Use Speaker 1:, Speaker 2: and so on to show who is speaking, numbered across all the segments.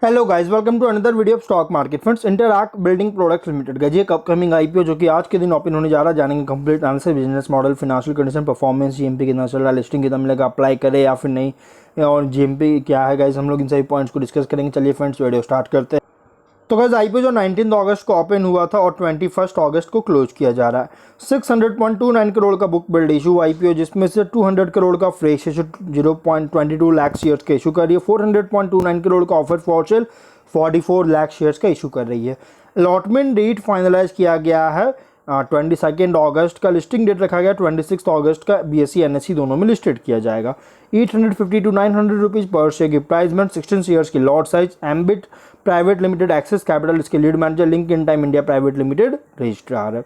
Speaker 1: Hello guys, welcome to another video of stock market friends. Interarch building products limited का ये upcoming IPO जो कि आज के दिन ओपन होने जा रहा है, जानेंगे complete analysis, business model, financial condition, performance, GMP कितना चल रहा है, लिस्टिंग कितना मिलेगा, अप्लाई करें या फिर नहीं, और जीएमपी क्या है गाइस, हम लोग इन सभी पॉइंट्स को डिस्कस करेंगे। चलिए फ्रेंड्स, वीडियो स्टार्ट करते हैं। तो गाइस, आईपीओ जो 19 अगस्त को ओपन हुआ था और 21 अगस्त को क्लोज किया जा रहा है। 600.29 करोड़ का बुक बिल्ड इशू आईपीओ, जिसमें से 200 करोड़ का फ्रेश इशू 0.22 लाख शेयर्स का इशू कर रही है। 400.29 करोड़ का offer for sale 44 lakh shares का इशू कर रही है। अलॉटमेंट डेट फाइनलाइज किया गया है 22 अगस्त का। लिस्टिंग डेट रखा गया 26 अगस्त का। बीएसई एनएसई दोनों में लिस्टेड किया जाएगा। 850 to 900 रुपीज़ पर शेयर की प्राइस में, 16 शेयर्स की lot size. Ambit private limited, Axis capital इसके lead manager, Link Intime India private limited registrar है।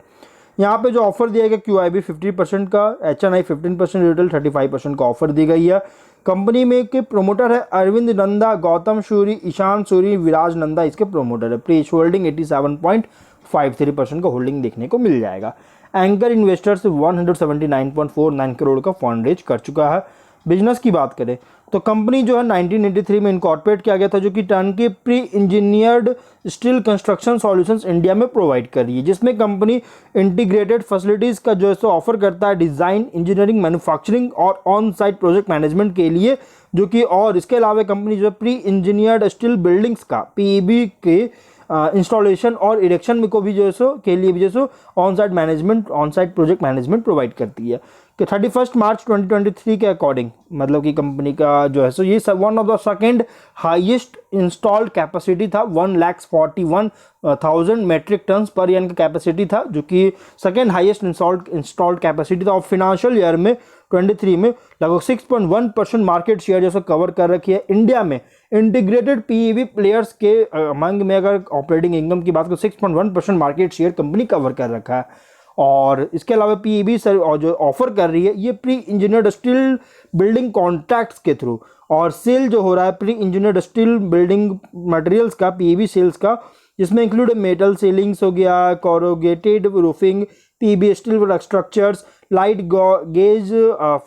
Speaker 1: यहाँ पे जो ऑफर दिया गया QIB 50% का, HNI 15%, रिटेल 35% का ऑफर दी गई है। कंपनी में के प्रोमोटर है अरविंद नंदा, गौतम सूरी, ईशान सूरी, विराज नंदा इसके प्रोमोटर है। प्री होल्डिंग 87.53% का होल्डिंग देखने को मिल जाएगा। एंकर इन्वेस्टर्स 179.49 करोड़ का फंड रेज कर चुका है। बिजनेस की बात करें तो कंपनी जो है 1983 में इनकॉर्पोरेट किया गया था, जो कि turnkey pre engineered steel construction solutions India में प्रोवाइड कर रही है, जिसमें कंपनी इंटीग्रेटेड फैसिलिटीज़ का जो है सो ऑफर करता है, डिज़ाइन, इंजीनियरिंग, मैन्युफैक्चरिंग और ऑन साइट प्रोजेक्ट मैनेजमेंट के लिए, जो कि और इसके अलावा कंपनी जो है प्री इंजीनियर्ड स्टील बिल्डिंग्स का PEB के इंस्टॉलेशन और इरेक्शन में को भी जो है सो के लिए भी जो है so on site management, on site project management provide करती है। कि 31 मार्च 2023 के अकॉर्डिंग, मतलब कि कंपनी का जो है सो ये one of the second highest installed capacity था। 1,41,000 मेट्रिक टन्स पर ईयर का कैपेसिटी था, जो कि सेकेंड हाईएस्ट इंस्टॉल्ड कैपेसिटी था। और फिनेंशियल ईयर में 23 में लगभग 6.1% मार्केट शेयर जैसे कवर कर रखी है। इंडिया में इंटीग्रेटेड PEB प्लेयर्स के अमंग में अगर ऑपरेटिंग इनकम की बात करें, 6.1% मार्केट शेयर कंपनी कवर कर रखा है। और इसके अलावा PEB जो ऑफर कर रही है ये pre engineered steel building contracts के थ्रू, और सेल जो हो रहा है pre engineered steel building materials का, PEB सेल्स का, जिसमें इंक्लूड मेटल सीलिंग्स हो गया, corrugated roofing, PEB steel structures, light gauge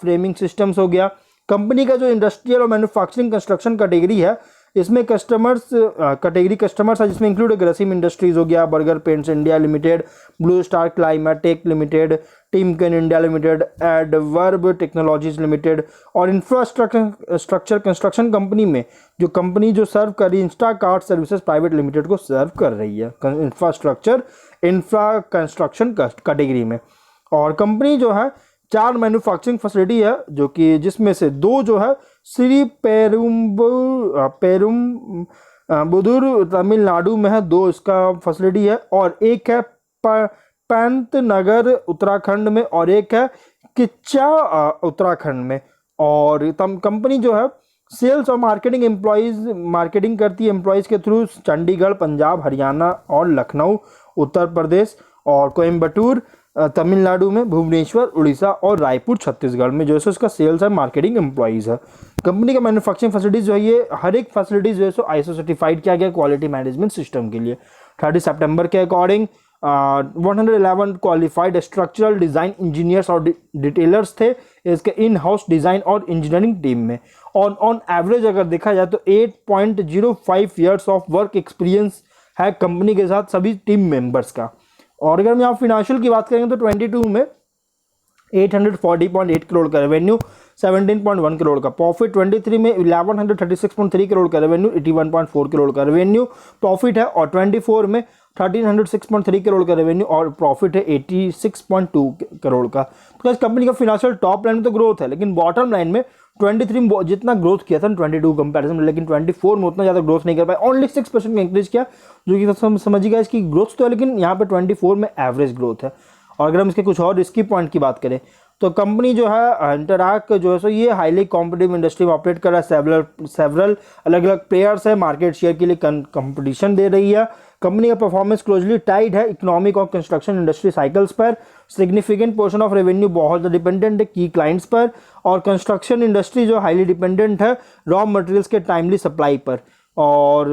Speaker 1: framing systems हो गया। कंपनी का जो इंडस्ट्रियल और मैन्युफैक्चरिंग कंस्ट्रक्शन कैटेगरी है, इसमें कैटेगरी कस्टमर्स है, जिसमें इंक्लूड ग्रेसिम इंडस्ट्रीज हो गया, Berger Paints India limited, Blue Star Climatech limited, Timken India limited, Addverb technologies limited. और इंफ्रास्ट्रक्चर कंस्ट्रक्शन कंपनी में जो कंपनी जो सर्व कर रही है, इंस्टाकार्ट सर्विसेज प्राइवेट लिमिटेड को सर्व कर रही है इंफ्रा कंस्ट्रक्शन कैटेगरी में। और कंपनी जो है 4 मैन्युफैक्चरिंग फैसिलिटी है, जो कि जिसमें से 2 जो है श्री पेरुम्बुदुर तमिलनाडु में है, 2 इसका फैसिलिटी है, और एक है पंतनगर उत्तराखंड में, और एक है किच्चा उत्तराखंड में। और कंपनी जो है सेल्स और मार्केटिंग करती है एम्प्लॉयज़ के थ्रू चंडीगढ़, पंजाब, हरियाणा और लखनऊ उत्तर प्रदेश, और कोयम्बटूर तमिलनाडु में, भुवनेश्वर उड़ीसा और रायपुर छत्तीसगढ़ में जो है इसका सेल्स है मार्केटिंग एम्प्लॉयज़ है। कंपनी का मैन्युफैक्चरिंग फैसिलिटीज़ जो है ये हर एक फैसिलिटीज़ जो है सो ISO सर्टिफाइड किया गया क्वालिटी मैनेजमेंट सिस्टम के लिए। 30 सितंबर के according 111 qualified structural design engineers और डिटेलर्स थे इसके इन हाउस डिज़ाइन और इंजीनियरिंग टीम में। ऑन एवरेज अगर देखा जाए तो 8.05 ईयर्स ऑफ वर्क एक्सपीरियंस है कंपनी के साथ सभी टीम मेंबर्स का। और अगर हम यहाँ फिनेंशियल की बात करेंगे तो 22 में 840.8 करोड़ का रेवेन्यू, 17.1 करोड़ का प्रॉफिट। 23 में 1136.3 करोड़ का रेवेन्यू, 81.4 करोड़ का रेवेन्यू प्रॉफिट है। और 24 में 1306.3 करोड़ का रेवेन्यू और प्रॉफिट है 86.2 करोड़ का। तो कंपनी का फिनेंशियल टॉप लाइन में तो ग्रोथ है, लेकिन बॉटम लाइन में 23 में जितना ग्रोथ किया था 22 कंपैरिजन में, लेकिन 24 में उतना ज़्यादा ग्रोथ नहीं कर पाया, ओनली 6% का इंक्रीज किया, जो कि समझिएगा इसकी ग्रोथ तो है, लेकिन यहाँ पे 24 में एवरेज ग्रोथ है। और अगर हम इसके कुछ और रिस्की पॉइंट की बात करें तो कंपनी जो है इंटरआर्क जो है सो ये हाईली कॉम्पिटिटिव इंडस्ट्री में ऑपरेट कर रहा है। सेवरल अलग अलग प्लेयर्स है, मार्केट शेयर के लिए कंपटीशन दे रही है। कंपनी का परफॉर्मेंस क्लोजली टाइड है इकोनॉमिक और कंस्ट्रक्शन इंडस्ट्री साइकिल्स पर। सिग्निफिकेंट पोर्शन ऑफ रेवेन्यू बहुत डिपेंडेंट है की क्लाइंट्स पर, और कंस्ट्रक्शन इंडस्ट्री जो हाईली डिपेंडेंट है रॉ मटेरियल्स के टाइमली सप्लाई पर। और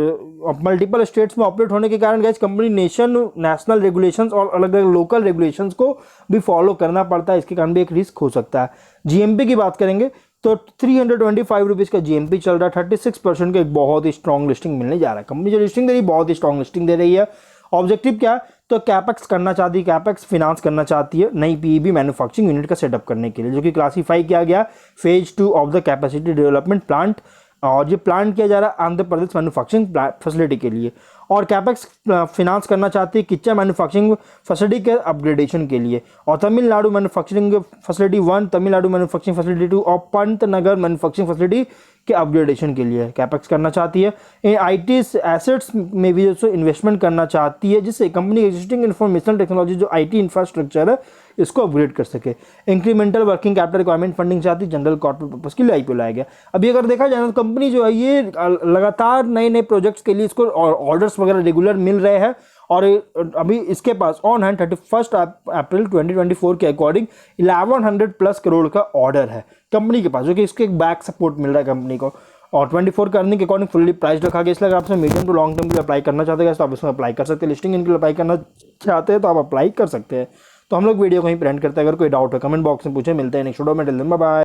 Speaker 1: मल्टीपल स्टेट्स में ऑपरेट होने के कारण गाइस कंपनी नेशनल रेगुलेशंस और अलग अलग लोकल रेगुलेशंस को भी फॉलो करना पड़ता है, इसके कारण भी एक रिस्क हो सकता है। जीएमपी की बात करेंगे तो 325 रुपीज़ का जीएमपी चल रहा है, 36% का एक बहुत ही स्ट्रॉन्ग लिस्टिंग मिलने जा रहा है। कंपनी जो लिस्टिंग दे रही है बहुत ही स्ट्रॉन्ग लिस्टिंग दे रही है। ऑब्जेक्टिव क्या है, तो कैपेक्स करना चाहती है, कैपेक्स फिनांस करना चाहती है नई पीईबी मैन्युफैक्चरिंग यूनिट का सेटअप करने के लिए, जो कि क्लासीफाई किया गया phase 2 of the capacity development plant, और ये प्लान किया जा रहा है आंध्र प्रदेश मैन्युफैक्चरिंग फैसिलिटी के लिए। और कैपेक्स फिनांस करना चाहती है किच्चा मैन्युफैक्चरिंग फैसिलिटी के अपग्रेडेशन के लिए, और Tamil Nadu manufacturing facility 1, Tamil Nadu manufacturing facility 2 और पंतनगर मैन्युफैक्चरिंग फैसिलिटी के अपग्रेडेशन के लिए कैपेक्स करना चाहती है। आईटी एसेट्स में भी जो इन्वेस्टमेंट करना चाहती है, जिससे कंपनी एग्जिस्टिंग इंफॉर्मेशनल टेक्नोलॉजी जो आईटी इंफ्रास्ट्रक्चर है इसको अपग्रेड कर सके। Incremental working capital requirement funding चाहती है, जनरल कॉर्पोरेट पर्पस के लिए आईपीओ लाया गया। अभी अगर देखा जाए तो कंपनी जो है ये लगातार नए नए प्रोजेक्ट्स के लिए इसको ऑर्डर्स वगैरह रेगुलर मिल रहे हैं, और अभी इसके पास ऑन हैंड 31 अप्रैल 2024 के अकॉर्डिंग 1100 प्लस करोड़ का ऑर्डर है कंपनी के पास, जो कि इसके एक बैक सपोर्ट मिल रहा है कंपनी को। और 24 का अर्निंग के अकॉर्डिंग फुल्ली प्राइस रखा गया, इसलिए अगर आपसे मीडियम टू लॉन्ग टर्म के लिए अप्लाई करना चाहते हैं तो आप इसमें अप्लाई कर सकते हैं। लिस्टिंग इनके लिए अप्लाई करना चाहते हैं तो आप अप्लाई कर सकते हैं। तो हम लोग वीडियो को ही प्रिंट करते हैं। अगर कोई डाउट है कमेंट बॉक्स में पूछे। मिलते हैं नेक्स्ट वीडियो में। Till then bye bye.